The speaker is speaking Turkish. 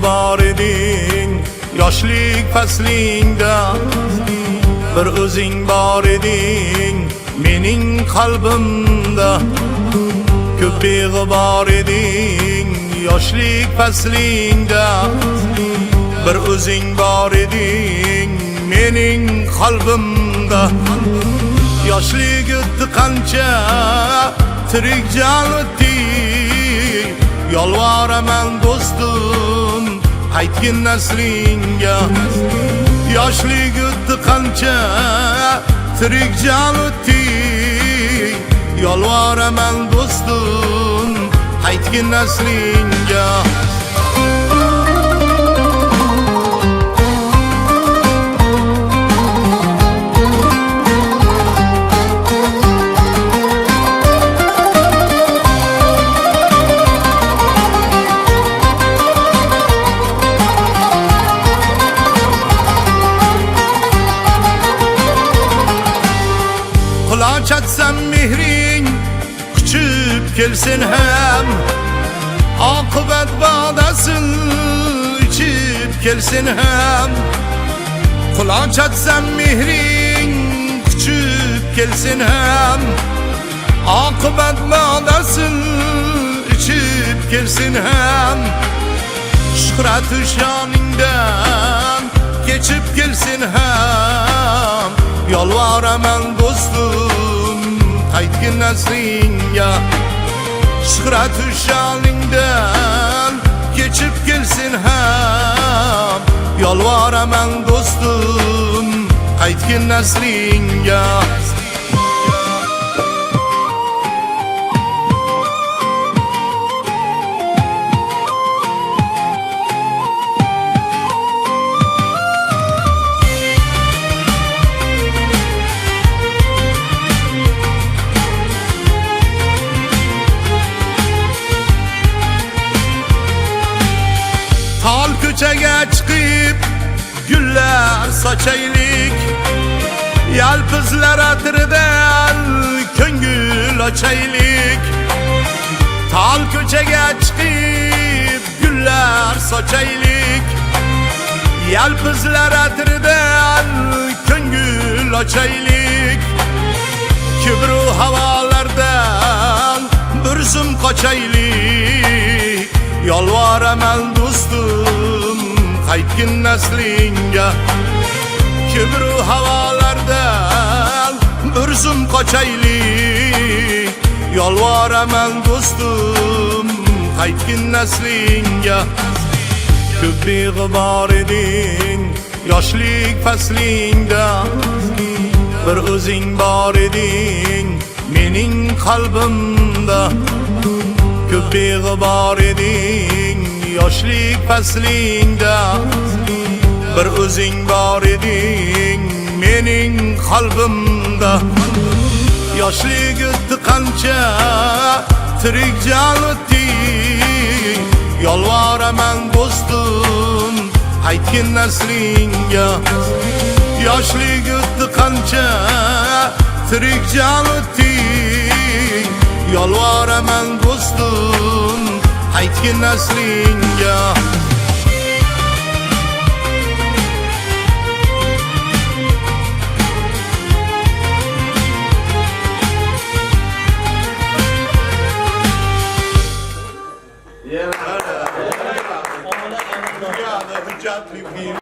bor eding yoshlik faslingda, bir o'zing bor eding mening qalbimda. Ko'p beg'i bor eding yoshlik faslingda, bir o'zing bor eding mening qalbimda. Yoshlik o'tdi qancha tirik jon o'tdi, yolvoraman do'stim qaytgin naslingga. Yoshlik o'tdi qancha tirik jon o'tdi, yolvoraman do'stim qaytgin naslingga. Quloq chatsam mehring quchib kelsin ham, oqibat bodasin ichib kelsin ham. Quloq chatsam mehring quchib kelsin ham, oqibat bodasin ichib kelsin ham. Shuhrat shoningdan kechib kelsin ham, yolvoraman do'stim qaytgin naslingga. Shuhrat shoningdan kechib kelsin ham, yolvoraman do'stim qaytgin naslingga. Tol ko'chaga chiqib gullar sochaylik, yalpizlar atridan ko'ngil ochaylik. Tol ko'chaga chiqib gullar sochaylik, yalpizlar atridan ko'ngil ochaylik. Kibru havolardan bir zum qochaylik, yolvoraman do'stim qaytgin naslingga. Kibru havolardan bir zum qochaylik, yolvoraman do'stim qaytgin naslingga. Ko'p beg'i bor eding yoshlik faslingda, bir o'zing bor eding mening qalbimda. Ko'p beg'i bor eding yoshlik faslingda, bir o'zing bor eding mening qalbimda. Yoshlik o'tdi qancha tirik jon o'tdi, yolvoraman do'stim qaytgin naslingga. Yoshlik o'tdi qancha tirik jon o'tdi, yolvoraman do'stim qaytgin naslingga.